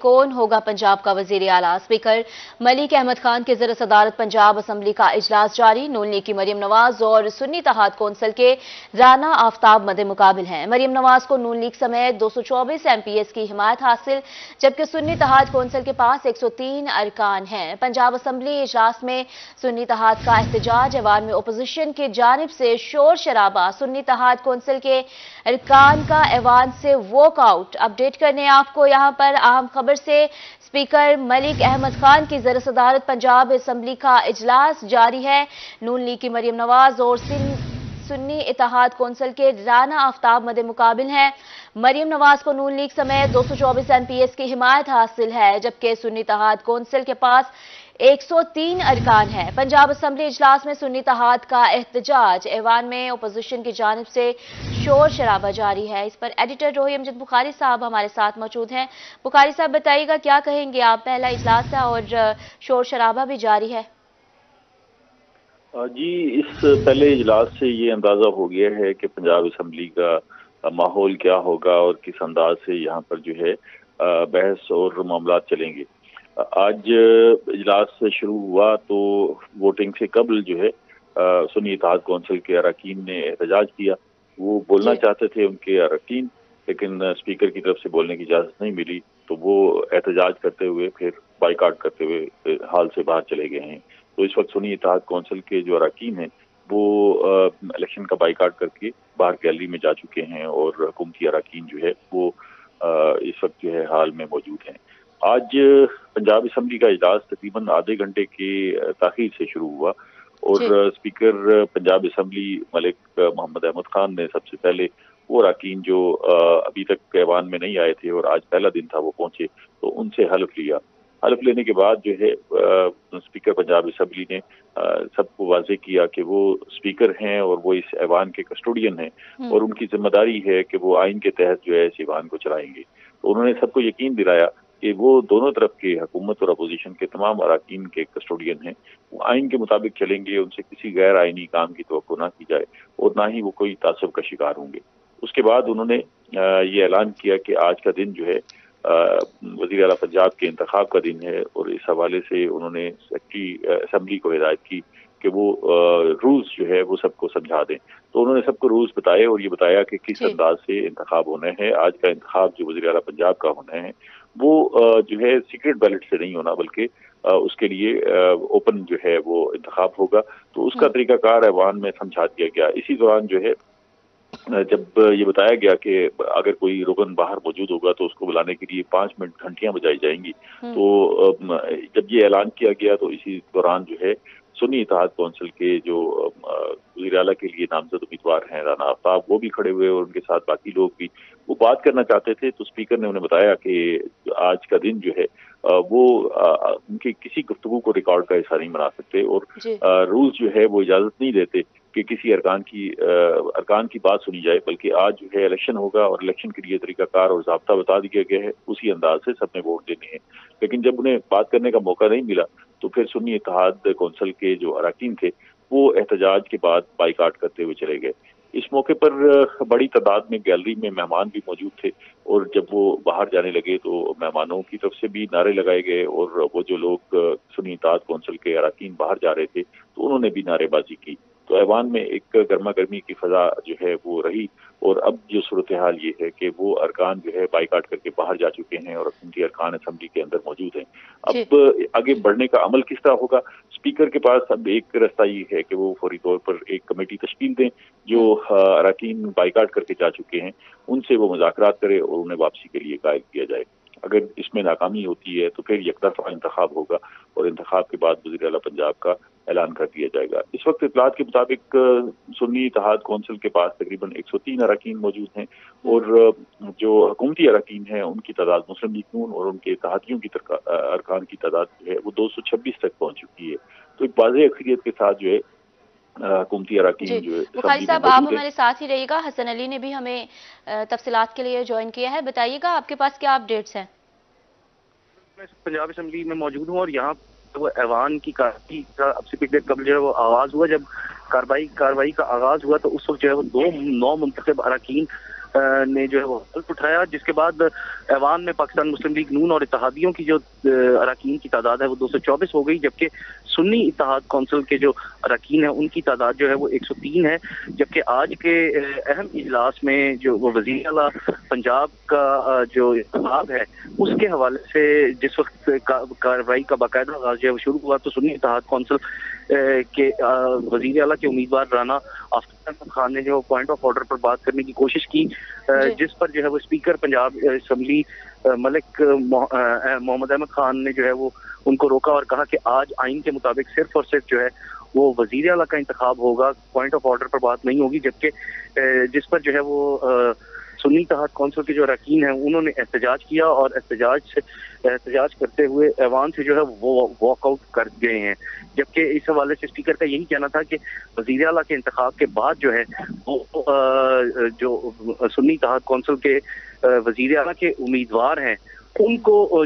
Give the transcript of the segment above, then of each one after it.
कौन होगा पंजाब का वजीर आला। स्पीकर मलिक अहमद खान की ज़र सदारत पंजाब असम्बली का इजलास जारी। नून लीग की मरियम नवाज और सुन्नी इत्तेहाद कौंसिल के राना आफ्ताब मदे मुकाबिल हैं। मरियम नवाज को नून लीग समेत 224 MPs की हिमायत हासिल, जबकि सुन्नी इत्तेहाद कौंसिल के पास 103 अरकान हैं। पंजाब असम्बली इजलास में सुन्नी इत्तेहाद का एहतजाज, ऐवान में अपोजिशन की जानिब से शोर शराबा। सुन्नी इत्तेहाद कौंसिल के अरकान का ऐवान से वॉकआउट। अपडेट करने आपको यहाँ पर अहम खबर से स्पीकर मलिक अहमद खान की ज़र सदारत पंजाब असम्बली का इजलास जारी है। नून लीग की मरियम नवाज और सुन्नी इत्तेहाद कौंसिल के राना आफ्ताब मदे मुकाबिल हैं। मरियम नवाज को नून लीग समेत 224 MPs की हिमायत हासिल है, जबकि सुन्नी इत्तेहाद कौंसिल के पास 103 अरकान है। पंजाब असम्बली इजलास में सुन्नी इत्तेहाद का एहतजाज, ऐवान में अपोजिशन की जानिब से शोर शराबा जारी है। इस पर एडिटर रोही अमजद बुखारी साहब हमारे साथ मौजूद हैं। बुखारी साहब बताइएगा क्या कहेंगे आप, पहला इजलास है और शोर शराबा भी जारी है। जी, इस पहले इजलास से ये अंदाजा हो गया है कि पंजाब असम्बली का माहौल क्या होगा और किस अंदाज से यहाँ पर जो है बहस और मामला चलेंगे। आज इजलास शुरू हुआ तो वोटिंग से कबल जो है सुन्नी इत्तेहाद कौंसिल के अरकान ने एहतजाज किया। वो बोलना चाहते थे उनके अरकान, लेकिन स्पीकर की तरफ से बोलने की इजाज़त नहीं मिली, तो वो एहतजाज करते हुए फिर बाइकाट करते हुए हाल से बाहर चले गए हैं। तो इस वक्त सुन्नी इत्तेहाद कौंसिल के जो अरकान हैं वो इलेक्शन का बाइकाट करके बाहर गैलरी में जा चुके हैं और हुकूमती अरकान जो है वो इस वक्त जो है हाल में मौजूद हैं। आज पंजाब असम्बली का इजलास तकरीबन आधे घंटे के ताखीर से शुरू हुआ और स्पीकर पंजाब असम्बली मलिक मोहम्मद अहमद खान ने सबसे पहले वो अरकान जो अभी तक ऐवान में नहीं आए थे और आज पहला दिन था वो पहुंचे, तो उनसे हल्फ लिया। हल्फ लेने के बाद जो है स्पीकर पंजाब असम्बली ने सबको वाज़ेह किया कि वो स्पीकर हैं और वो इस ऐवान के कस्टोडियन हैं और उनकी जिम्मेदारी है कि वो आइन के तहत जो है इस ऐवान को चलाएंगे। तो उन्होंने सबको यकीन दिलाया कि वो दोनों तरफ के हुकूमत और अपोजिशन के तमाम अरकान के कस्टोडियन हैं, वो आइन के मुताबिक चलेंगे, उनसे किसी गैर आइनी काम की तवक्को ना की जाए और ना ही वो कोई तासुब का शिकार होंगे। उसके बाद उन्होंने ये ऐलान किया कि आज का दिन जो है वज़ीर आला पंजाब के इंतखाब का दिन है और इस हवाले से उन्होंने सेक्रेटरी असम्बली को हिदायत की कि वो रूल्स जो है वो सबको समझा दें। तो उन्होंने सबको रूल्स बताए और ये बताया कि किस अंदाज से इंतखाब होना है। आज का इंतखाब जो वज़ीर आला पंजाब का होना है वो जो है सीक्रेट बैलेट से नहीं होना, बल्कि उसके लिए ओपन जो है वो इंतखाब होगा। तो उसका तरीकाकार ऐवान में समझा दिया गया। इसी दौरान जो है जब ये बताया गया कि अगर कोई रुकन बाहर मौजूद होगा तो उसको बुलाने के लिए 5 मिनट घंटियां बजाई जाएंगी। तो जब ये ऐलान किया गया तो इसी दौरान जो है सुन्नी इत्तेहाद कौंसिल के जो वज़ीर आला के लिए नामजद उम्मीदवार हैं राना आफ्ताब, वो भी खड़े हुए और उनके साथ बाकी लोग भी वो बात करना चाहते थे। तो स्पीकर ने उन्हें बताया कि आज का दिन जो है वो उनकी किसी गुफ्तगू को रिकॉर्ड का हिस्सा नहीं बना सकते और रूल्स जो है वो इजाज़त नहीं देते कि किसी अरकान की बात सुनी जाए, बल्कि आज जो है इलेक्शन होगा और इलेक्शन के लिए तरीकाकार और ज़ाब्ता बता दिया गया है, उसी अंदाज से सबने वोट देने हैं। लेकिन जब उन्हें बात करने का मौका नहीं मिला तो फिर सुन्नी इत्तेहाद कौंसिल के जो अरकान थे वो एहतजाज के बाद बाइकाट करते हुए चले गए। इस मौके पर बड़ी तादाद में गैलरी में मेहमान भी मौजूद थे और जब वो बाहर जाने लगे तो मेहमानों की तरफ से भी नारे लगाए गए और वो जो लोग सुन्नी इत्तेहाद कौंसिल के अरकान बाहर जा रहे थे तो उन्होंने भी नारेबाजी की। तो ऐवान में एक गर्मा गर्मी की फजा जो है वो रही और अब जो सूरत हाल ये है कि वो अरकान जो है बाइकाट करके बाहर जा चुके हैं और उनकी अरकान असम्बली के अंदर मौजूद हैं। अब आगे बढ़ने का अमल किस तरह होगा, स्पीकर के पास अब एक रास्ता ये है कि वो फौरी तौर पर एक कमेटी तश्कील दें जो अरकान बाइकाट करके जा चुके हैं उनसे वो मुज़ाकरात करे और उन्हें वापसी के लिए कायल किया जाए। अगर इसमें नाकामी होती है तो फिर यकतरफा इंतखाब होगा और इंतखाब के बाद वज़ीर आला पंजाब का ऐलान कर दिया जाएगा। इस वक्त इत्तलात के मुताबिक सुन्नी इत्तेहाद कौंसिल के पास तकरीबन 103 अरकान मौजूद हैं और जो हुकूमती अरकान हैं उनकी तादाद मुस्लिम लीग नून और उनके इत्तेहादियों की अरकान की तादाद जो है वो 226 तक पहुंच चुकी है। तो एक वाज़ेह अक्सरियत के साथ जो है हुकूमती अरकान जो है। बुखारी साहब आप हमारे साथ ही रहिएगा, हसन अली ने भी हमें तफसीलात के लिए ज्वाइन किया है। बताइएगा आपके पास क्या अपडेट्स हैं? मैं पंजाब असम्बली में मौजूद हूँ और यहाँ वो ऐवान की कार्रवाई का अब से पिछले कबल जो है वो आगाज हुआ। जब कार्रवाई का आगाज हुआ तो उस वक्त जो है वो 2 नौ मुंतखब अरकान نے جو ہے وہ حلف اٹھایا، جس کے بعد ایوان میں پاکستان مسلم لیگ نون اور اتحادیوں کی جو اراکین کی تعداد ہے وہ 224 ہو گئی، جبکہ سنی اتحاد کونسل کے جو اراکین ہیں ان کی تعداد جو ہے وہ 103 ہے۔ جبکہ آج کے اہم اجلاس میں جو وہ وزیر اعلیٰ پنجاب کا جو انتخاب ہے اس کے حوالے سے جس وقت کارروائی کا باقاعدہ آغاز جو ہے وہ شروع ہوا، تو سنی اتحاد کونسل کے وزیر اعلیٰ کے امیدوار رانا آفتاب احمد خان نے جو پوائنٹ آف آرڈر پر بات کرنے کی کوشش کی، جس پر جو ہے وہ اسپیکر پنجاب اسمبلی ملک محمد احمد خان نے جو ہے وہ ان کو روکا اور کہا کہ آج آئین کے مطابق صرف اور صرف جو ہے وہ وزیر اعلیٰ کا انتخاب ہوگا، پوائنٹ آف آرڈر پر بات نہیں ہوگی۔ جبکہ جس پر جو ہے وہ سنی اتحاد کونسل کے جو اراکین ہیں انہوں نے احتجاج کیا اور احتجاج کرتے ہوئے ایوان سے جو ہے وہ واک آؤٹ کر گئے ہیں۔ جبکہ اس حوالے سے اسپیکر کا یہی کہنا تھا کہ وزیر اعلیٰ کے انتخاب کے بعد جو ہے وہ جو سنی اتحاد کونسل کے وزیر اعلیٰ کے امیدوار ہیں ان کو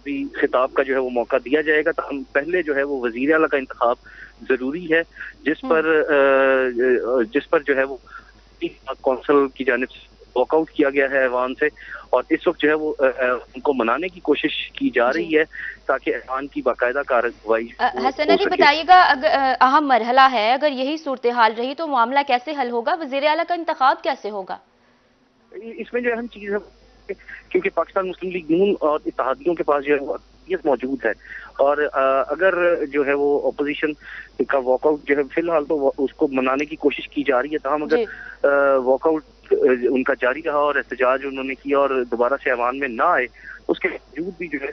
بھی خطاب کا جو ہے وہ موقع دیا جائے گا، تاہم پہلے جو ہے وہ وزیر اعلیٰ کا انتخاب ضروری ہے، جس پر جو ہے وہ کونسل کی جانب سے واک آؤٹ کیا گیا ہے ایوان سے، اور اس وقت جو ہے وہ ان کو منانے کی کوشش کی جا رہی ہے تاکہ ایوان کی باقاعدہ کارروائی حسن علی بتائیے گا، اگر اہم مرحلہ ہے، اگر یہی صورتحال رہی تو معاملہ کیسے حل ہوگا؟ وزیر اعلیٰ کا انتخاب کیسے ہوگا؟ اس میں جو اہم چیز ہے کیونکہ پاکستان مسلم لیگ نون اور اتحادیوں کے پاس جو ہے وہ اکثریت موجود ہے، اور اگر جو ہے وہ اپوزیشن کا واک آؤٹ جو ہے فی الحال تو اس کو منانے کی کوشش کی جا رہی ہے، تاہم اگر واک آؤٹ ان کا جاری رہا اور احتجاج انہوں نے کیا اور دوبارہ سے ایوان میں نہ آئے، اس کے باوجود بھی جو ہے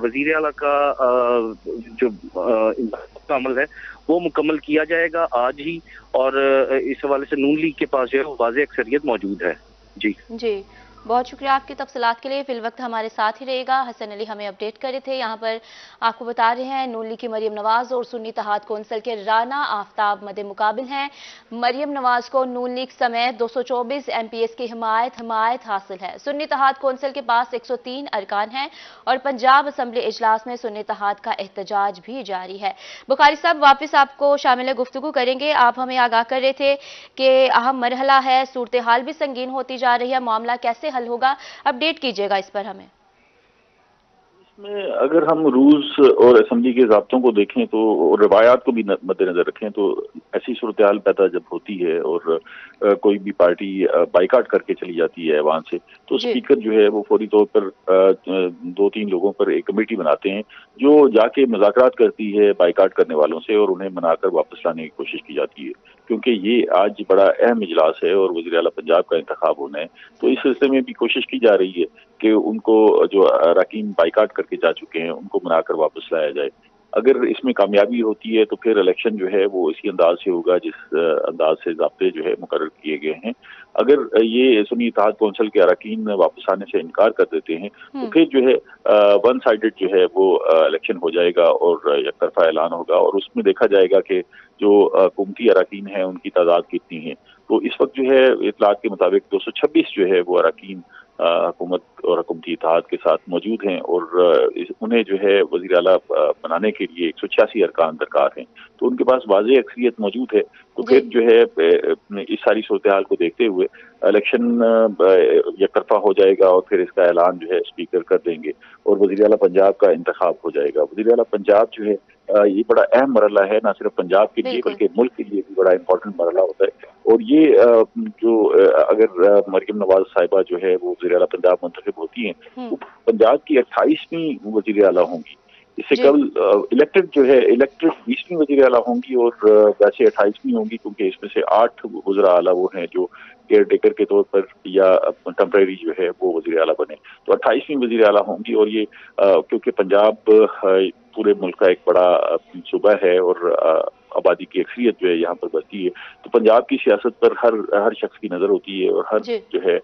وزیر اعلیٰ کا جو عمل ہے وہ مکمل کیا جائے گا آج ہی، اور اس حوالے سے نون لیگ کے پاس جو ہے وہ واضح اکثریت موجود ہے۔ جی بہت شکریہ آپ کی تفصیلات کے لیے، فی الوقت ہمارے ساتھ ہی رہے گا۔ حسن علی ہمیں اپڈیٹ کر رہے تھے، یہاں پر آپ کو بتا رہے ہیں نون لیگ کی مریم نواز اور سنی اتحاد کونسل کے رانا آفتاب مد مقابل ہیں۔ مریم نواز کو نون لیگ سمیت 224 ایم پی ایس کی حمایت حاصل ہے۔ سنی اتحاد کونسل کے پاس 103 ارکان ہیں اور پنجاب اسمبلی اجلاس میں سنی اتحاد کا احتجاج بھی جاری ہے۔ بخاری صاحب واپس آپ کو شامل گفتگو کریں گے، آپ ہمیں آگاہ کر رہے تھے کہ اہم مرحلہ ہے، صورتحال بھی سنگین ہوتی جا رہی ہے، معاملہ کیسے حل ہوگا؟ اپڈیٹ کیجئے گا اس پر ہمیں۔ اس میں اگر ہم رولز اور اسمبلی کے ضابطوں کو دیکھیں تو اور روایات کو بھی مد نظر رکھیں تو ایسی صورتحال پیدا جب ہوتی ہے اور کوئی بھی پارٹی بائیکاٹ کر کے چلی جاتی ہے ایوان سے، تو اسپیکر جو ہے وہ فوری طور پر 2-3 لوگوں پر ایک کمیٹی بناتے ہیں جو جا کے مذاکرات کرتی ہے بائیکاٹ کرنے والوں سے اور انہیں منا کر واپس لانے کی کوشش کی جاتی ہے، کیونکہ یہ آج بڑا اہم اجلاس ہے اور وزیر اعلیٰ پنجاب کا انتخاب ہونا ہے، تو اس سلسلے میں بھی کوشش کی جا رہی ہے کہ ان کو جو اراکین بائیکاٹ کر کے جا چکے ہیں ان کو منا کر واپس لایا جائے۔ اگر اس میں کامیابی ہوتی ہے تو پھر الیکشن جو ہے وہ اسی انداز سے ہوگا جس انداز سے ضابطے جو ہے مقرر کیے گئے ہیں۔ اگر یہ سنی اتحاد کونسل کے اراکین واپس آنے سے انکار کر دیتے ہیں تو پھر جو ہے ون سائیڈڈ جو ہے وہ الیکشن ہو جائے گا اور یک طرفہ اعلان ہوگا، اور اس میں دیکھا جائے گا کہ جو حکومتی اراکین ہیں ان کی تعداد کتنی ہے۔ تو اس وقت جو ہے اطلاعات کے مطابق 226 جو ہے وہ اراکین حکومت اور حکومتی اتحاد کے ساتھ موجود ہیں، اور انہیں جو ہے وزیر اعلیٰ بنانے کے لیے 186 ارکان درکار ہیں، تو ان کے پاس واضح اکثریت موجود ہے۔ تو پھر جو ہے اس ساری صورتحال کو دیکھتے ہوئے الیکشن یک طرفہ ہو جائے گا اور پھر اس کا اعلان جو ہے اسپیکر کر دیں گے اور وزیر اعلیٰ پنجاب کا انتخاب ہو جائے گا۔ وزیر اعلیٰ پنجاب جو ہے یہ بڑا اہم مرحلہ ہے، نہ صرف پنجاب کے لیے بلکہ ملک کے لیے بھی بڑا امپورٹنٹ مرحلہ ہوتا ہے، اور یہ جو اگر مریم نواز صاحبہ جو ہے وہ وزیر اعلیٰ پنجاب منتخب ہوتی ہیں تو پنجاب کی 28ویں وزیر اعلیٰ ہوں گی۔ اس سے قبل الیکٹڈ 20ویں وزیر اعلیٰ ہوں گی اور ویسے 28ویں ہوں گی، کیونکہ اس میں سے 8 وزراء اعلیٰ وہ ہیں جو کیئر ٹیکر کے طور پر یا ٹمپریری جو ہے وہ وزیر اعلیٰ بنے، تو 28ویں وزیر اعلیٰ ہوں گی۔ اور یہ کیونکہ پنجاب پورے ملک کا ایک بڑا صوبہ ہے اور آبادی کی اکثریت جو ہے یہاں پر بستی ہے، تو پنجاب کی سیاست پر ہر شخص کی نظر ہوتی ہے اور ہر جو ہے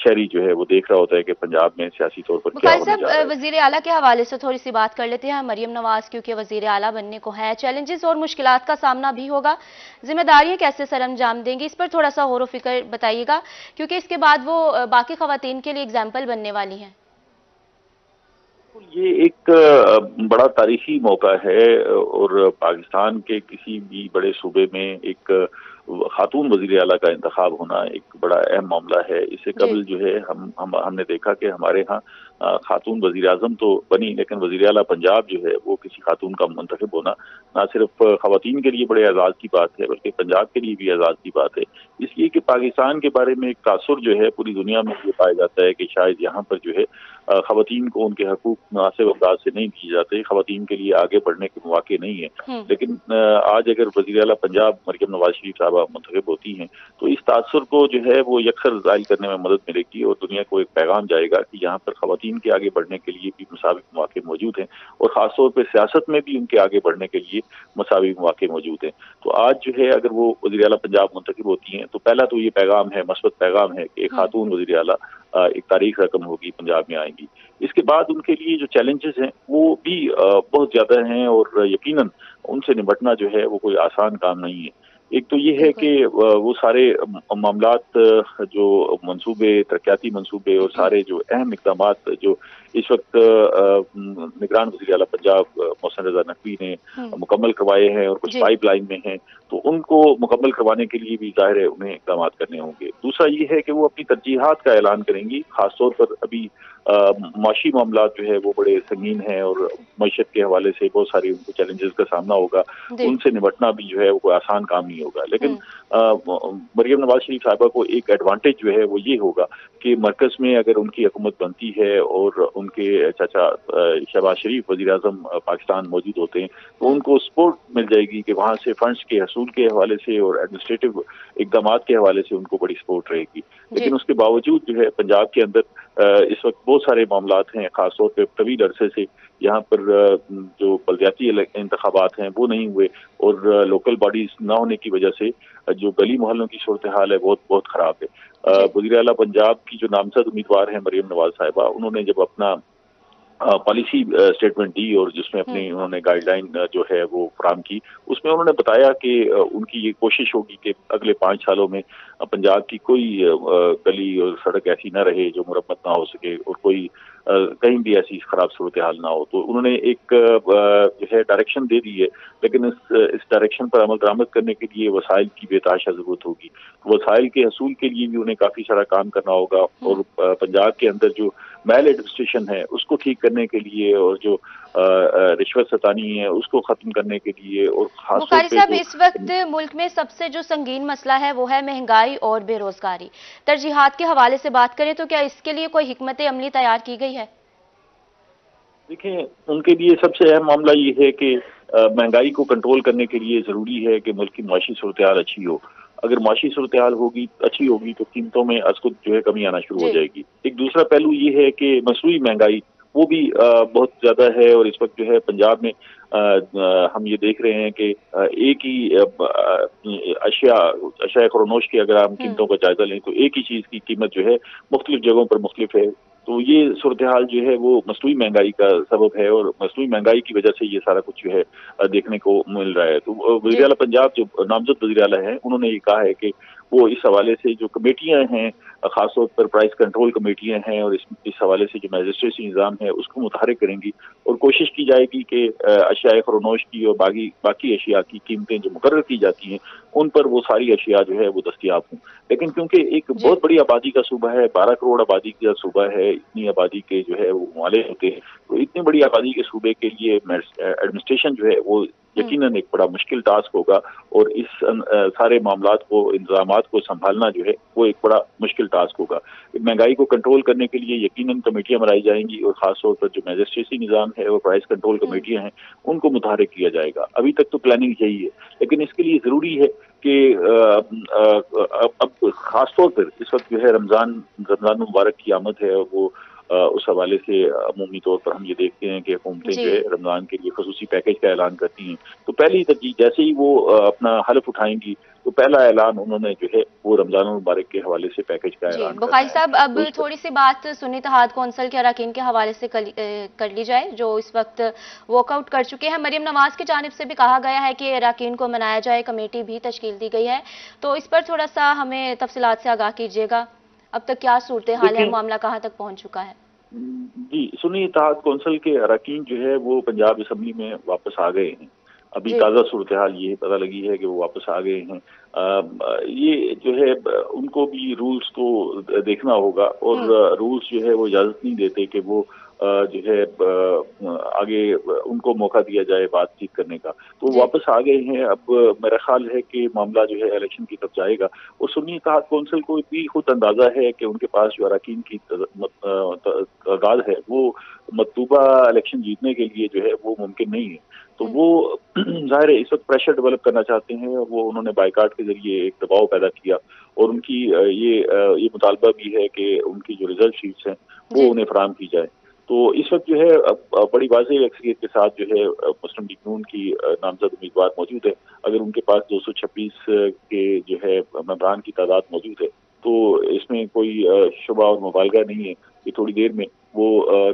شہری جو ہے وہ دیکھ رہا ہوتا ہے کہ پنجاب میں سیاسی طور پر کیا ہونے جا رہا ہے۔ وزیر اعلیٰ کے حوالے سے تھوڑی سی بات کر لیتے ہیں۔ مریم نواز کیونکہ وزیر اعلیٰ بننے کو ہے، چیلنجز اور مشکلات کا سامنا بھی ہوگا، ذمہ داریاں کیسے سر انجام دیں گی، اس پر تھوڑا سا غور و فکر بتائیے گا، کیونکہ اس کے بعد وہ باقی خواتین کے لیے اگزامپل بننے والی ہیں۔ یہ ایک بڑا تاریخی موقع ہے اور پاکستان کے کسی بھی بڑے صوبے میں ایک खातून वज़ीर आला का इंतखाब होना एक बड़ा अहम मामला है। इससे जी। कबल जो है हमने देखा कि हमारे यहाँ खातून वज़ीर आज़म तो बनी, लेकिन वज़ीर आला पंजाब जो है वो किसी खातून का मुंतखब होना ना सिर्फ ख़वातीन के लिए बड़े एजाज़ की बात है, बल्कि पंजाब के लिए भी एजाज़ की बात है। इसलिए कि पाकिस्तान के बारे में एक तासुर जो है पूरी दुनिया में ये पाया जाता है कि शायद यहाँ पर जो है ख़वातीन को उनके हकूक़ मुनासिब अंदाज से नहीं दिए जाते, ख़वातीन के लिए आगे बढ़ने के मौके नहीं है। लेकिन आज अगर वज़ीर आला पंजाब मरियम नवाज शरीफ साहबा मुंतखब होती हैं तो इस तासुर को जो है वो यकसर ज़ाहिर करने में मदद मिलेगी और दुनिया को एक पैगाम जाएगा कि यहाँ पर ख़वातीन के आगे बढ़ने के लिए भी मुसाविक मौके मौजूद हैं और ख़ासतौर पर सियासत में भी उनके आगे बढ़ने के लिए मुसाविक मौके मौजूद हैं। तो आज जो है अगर वो वज़ीर आला पंजाब मुंतखब होती हैं तो पहला तो ये पैगाम है, मस्बत पैगाम है कि खातून वज़ीर आला एक तारीख रकम होगी, पंजाब में आएंगी। इसके बाद उनके लिए जो चैलेंजेस हैं वो भी बहुत ज़्यादा हैं और यकीनन उनसे निपटना जो है वो कोई आसान काम नहीं है। एक तो ये है कि वो सारे मामलात जो मंसूबे, तरक्याती मंसूबे और सारे जो अहम इक़दामात जो इस वक्त निगरान वज़ीर आला पंजाब मोहसिन रज़ा नकवी ने मुकम्मल करवाए हैं और कुछ पाइपलाइन में हैं, तो उनको मुकम्मल करवाने के लिए भी ज़ाहिर है उन्हें इक़दामात करने होंगे। दूसरा ये है कि वो अपनी तरजीहात का ऐलान करेंगी, खासतौर पर अभी माशी मामलात जो है वो बड़े संगीन हैं और मईशत के हवाले से बहुत सारी उनको चैलेंजेस का सामना होगा, उनसे निपटना भी जो है वो कोई आसान काम नहीं होगा। लेकिन मरियम नवाज शरीफ साहिबा को एक एडवांटेज जो है वो ये होगा कि मरकज में अगर उनकी हुकूमत बनती है और उनके चाचा शहबाज शरीफ वज़ीर आज़म पाकिस्तान मौजूद होते हैं तो उनको सपोर्ट मिल जाएगी कि वहाँ से फंड्स के हसूल के हवाले से और एडमिनिस्ट्रेटिव इक़दामात के हवाले से उनको बड़ी सपोर्ट रहेगी। लेकिन उसके बावजूद जो है पंजाब के अंदर इस वक्त बहुत सारे मामलात हैं, खासतौर पर तवील अरसे से यहाँ पर जो बलदियाती इंतखाबात हैं वो नहीं हुए और लोकल बॉडीज ना होने की वजह से जो गली मोहल्लों की सूरत हाल है बहुत बहुत ख़राब है। वज़ीर आला पंजाब की जो नामजद उम्मीदवार हैं मरियम नवाज साहिबा, उन्होंने जब अपना पॉलिसी स्टेटमेंट दी और जिसमें अपनी उन्होंने गाइडलाइन जो है वो फराहम की, उसमें उन्होंने बताया कि उनकी ये कोशिश होगी कि अगले 5 सालों में पंजाब की कोई गली और सड़क ऐसी ना रहे जो मुरम्मत ना हो सके और कोई कहीं भी ऐसी खराब सूरत हाल ना हो। तो उन्होंने एक जो है डायरेक्शन दे दी है, लेकिन इस डायरेक्शन पर अमल दरामद करने के लिए वसाइल की बेतहाशा जरूरत होगी। वसाइल के हसूल के लिए भी उन्हें काफ़ी सारा काम करना होगा और पंजाब के अंदर जो मैल एडमिनिस्ट्रेशन है उसको ठीक करने के लिए और जो रिश्वत सतानी है उसको खत्म करने के लिए और खास तौर पे साहब इस वक्त मुल्क में सबसे जो संगीन मसला है वो है महंगाई और बेरोजगारी। तरजीहात के हवाले से बात करें तो क्या इसके लिए कोई हिकमत अमली तैयार की गई है? देखिए, उनके लिए सबसे अहम मामला ये है कि महंगाई को कंट्रोल करने के लिए जरूरी है कि मुल्क की माशी सूरत हाल अच्छी हो। अगर माशी सूरत हाल होगी अच्छी होगी तो कीमतों में अज़खुद जो है कमी आना शुरू हो जाएगी। एक दूसरा पहलू ये है कि मसनूई महंगाई वो भी बहुत ज्यादा है और इस वक्त जो है पंजाब में हम ये देख रहे हैं कि एक ही अशिया खरोनोश की अगर हम कीमतों का जायजा लें तो एक ही चीज की कीमत जो है मुख्तलिफ जगहों पर मुख्तलिफ है। तो ये सूरत हाल जो है वो मसनूई महंगाई का सबब है और मसनूई महंगाई की वजह से ये सारा कुछ जो है देखने को मिल रहा है। तो वज़ीर आला पंजाब जो नामजद वज़ीर आला है उन्होंने ये कहा है कि वो इस हवाले से जो कमेटियां हैं, खासतौर पर प्राइस कंट्रोल कमेटियां हैं और इस हवाले से जो मैजिस्ट्रेसी निज़ाम है उसको मुतहरिक करेंगी और कोशिश की जाएगी कि अशिया खरोनोश की और बाकी अशिया की कीमतें जो मुकर्रर की जाती हैं उन पर वो सारी अशिया जो है वो दस्तियाब हों। लेकिन क्योंकि एक बहुत बड़ी आबादी का सूबा है, 12 करोड़ आबादी का सूबा है, इतनी आबादी के जो है वो माले होते हैं, तो इतनी बड़ी आबादी के सूबे के लिए एडमिनिस्ट्रेशन जो है वो यकीनन एक बड़ा मुश्किल टास्क होगा और इस सारे मामलात को, इंतजामात को संभालना जो है वो एक बड़ा मुश्किल टास्क होगा। महंगाई को कंट्रोल करने के लिए यकीनन कमेटियां बनाई जाएंगी और खासतौर पर जो मैजिस्ट्रेसी निज़ाम है और प्राइस कंट्रोल कमेटियां हैं उनको मुतहरिक किया जाएगा। अभी तक तो प्लानिंग यही है, लेकिन इसके लिए जरूरी है कि अब खासतौर पर इस वक्त जो है रमजान मुबारक की आमद है, वो उस हवाले से अमूमी तौर पर हम ये देखते हैं कि हुकूमतें जो है रमजान के लिए खसूसी पैकेज का ऐलान करती हैं। तो पहली तरजीह जैसे ही वो अपना हल्फ उठाएंगी तो पहला ऐलान उन्होंने जो है वो रमजान मुबारक के हवाले से पैकेज का ऐलान बुखारी साहब, अब थोड़ी सी बात सुन्नी इत्तेहाद कौंसिल के अरकान के हवाले से कर ली जाए जो इस वक्त वॉकआउट कर चुके हैं। मरियम नवाज की जानिब से भी कहा गया है कि अरकान को मनाया जाए, कमेटी भी तश्कील दी गई है, तो इस पर थोड़ा सा हमें तफसीलात से आगाह कीजिएगा। अब तक क्या सूरत हाल है, मामला कहाँ तक पहुंच चुका है? जी, सुन्नी इत्तेहाद कौंसिल के अरकान जो है वो पंजाब असम्बली में वापस आ गए हैं अभी ताज़ा सूरत हाल ये पता लगी है कि वो वापस आ गए हैं। ये जो है उनको भी रूल्स को देखना होगा, और रूल्स जो है वो इजाज़त नहीं देते कि वो जो है आगे उनको मौका दिया जाए बातचीत करने का। तो वापस आ गए हैं। अब मेरा ख्याल है कि मामला जो है इलेक्शन की तरफ जाएगा, और सुन्नी इत्तेहाद कौंसिल को भी खुद अंदाजा है कि उनके पास जो अरकान की तादाद है वो मतलूबा इलेक्शन जीतने के लिए जो है वो मुमकिन नहीं है। तो वो जाहिर है इस वक्त प्रेशर डेवलप करना चाहते हैं। वो उन्होंने बाइकाट के जरिए एक दबाव पैदा किया, और उनकी ये मुतालबा भी है कि उनकी जो रिजल्ट शीट्स हैं वो उन्हें फराहम की जाए। तो इस वक्त जो है बड़ी वाज़ेह अक्सरियत के साथ जो है मुस्लिम लीग नून की नामजद उम्मीदवार मौजूद है। अगर उनके पास 226 के जो है मेंबरान की तादाद मौजूद है, तो इसमें कोई शुबा और मुबालगा नहीं है कि थोड़ी देर में वो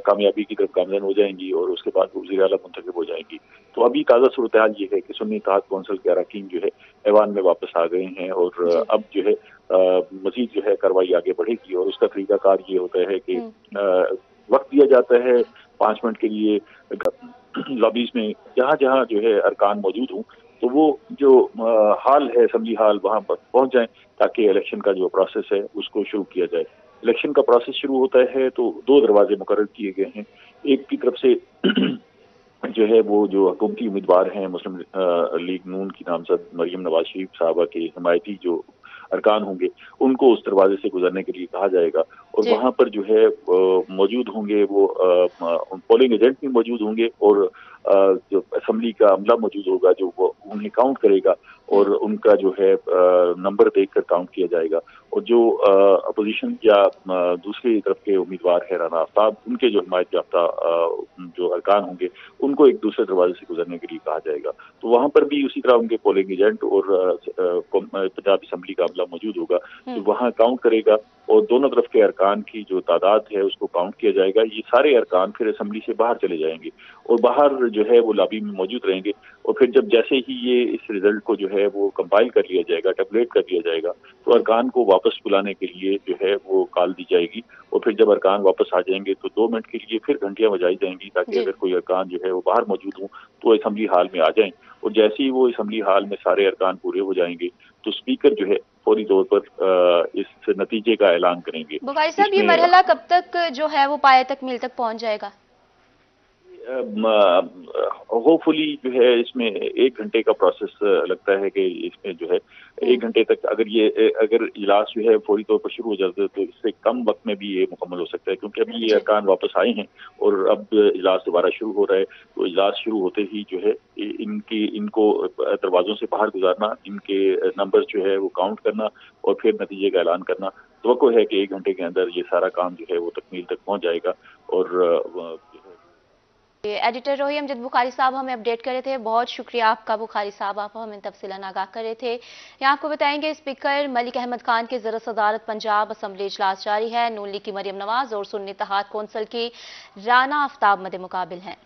कामयाबी की तरफ गामजन हो जाएंगी, और उसके बाद वज़ीर आला मुंतखब हो जाएंगी। तो अभी ताज़ा सूरत हाल ये है कि सुन्नी इत्तेहाद कौंसिल के अरकान जो है ऐवान में वापस आ गए हैं, और अब जो है मजीद जो है कार्रवाई आगे बढ़ेगी। और उसका तरीकाकार ये होता है कि वक्त दिया जाता है 5 मिनट के लिए लॉबीज में, जहाँ जहाँ जो है अरकान मौजूद हों, तो वो जो हाल है असेंबली हाल वहाँ पर पहुँच जाएं, ताकि इलेक्शन का जो प्रोसेस है उसको शुरू किया जाए। इलेक्शन का प्रोसेस शुरू होता है तो 2 दरवाजे मुकर्रर किए गए हैं। एक की तरफ से जो है वो जो हुकूमती उम्मीदवार हैं मुस्लिम लीग नून की नामजद मरियम नवाज शरीफ साहबा के हिमायती जो अरकान होंगे, उनको उस दरवाजे से गुजरने के लिए कहा जाएगा, और वहां पर जो है मौजूद होंगे वो पोलिंग एजेंट भी मौजूद होंगे, और जो असेंबली का अमला मौजूद होगा जो वो उन्हें काउंट करेगा, और उनका जो है नंबर देखकर काउंट किया जाएगा। और जो अपोजिशन या दूसरी तरफ के उम्मीदवार है राना आफ्ताब, उनके जो हिमायत याफ्ता जो अरकान होंगे उनको एक दूसरे दरवाजे से गुजरने के लिए कहा जाएगा। तो वहां पर भी उसी तरह उनके पोलिंग एजेंट और पंजाब असेंबली का अमला मौजूद होगा, तो वहां काउंट करेगा, और दोनों तरफ के अरकान की जो तादाद है उसको काउंट किया जाएगा। ये सारे अरकान फिर असेंबली से बाहर चले जाएंगे, और बाहर जो है वो लॉबी में मौजूद रहेंगे, और फिर जब जैसे ही ये इस रिजल्ट को जो है वो कंपाइल कर लिया जाएगा, टेबलेट कर लिया जाएगा, तो अरकान को वापस बुलाने के लिए जो है वो कॉल दी जाएगी। और फिर जब अरकान वापस आ जाएंगे तो 2 मिनट के लिए फिर घंटियां बजाई जाएंगी, ताकि अगर कोई अरकान जो है वो बाहर मौजूद हो तो असेंबली हाल में आ जाएं। और जैसे ही वो असेंबली हाल में सारे अरकान पूरे हो जाएंगे, तो स्पीकर जो है फौरी तौर पर इस नतीजे का ऐलान करेंगे। बुखारी साहब, ये मरहला कब तक जो है वो पाया तक मील तक पहुंच जाएगा? होपफुली जो है इसमें 1 घंटे का प्रोसेस लगता है कि इसमें जो है 1 घंटे तक अगर इजलास जो है फौरी तौर पर शुरू हो जाता है तो इससे कम वक्त में भी ये मुकम्मल हो सकता है, क्योंकि अभी ये अरकान वापस आए हैं और अब इजलास दोबारा शुरू हो रहा है। तो इजलास शुरू होते ही जो है इनको दरवाजों से बाहर गुजारना, इनके नंबर जो है वो काउंट करना, और फिर नतीजे का ऐलान करना। तो है कि 1 घंटे के अंदर ये सारा काम जो है वो तकमील तक पहुंच जाएगा। और एडिटर रोही अमजद बुखारी साहब हमें अपडेट कर रहे थे। बहुत शुक्रिया आपका बुखारी साहब, आप हमें तफसीलन आगाह कर रहे थे। यहाँ आपको बताएंगे स्पीकर मलिक अहमद खान की ज़र सदारत पंजाब असम्बली इजलास जारी है। नून लीग की मरियम नवाज और सुन्नी इत्तेहाद कौंसिल की राना आफ्ताब मद्दे मुकाबिल हैं।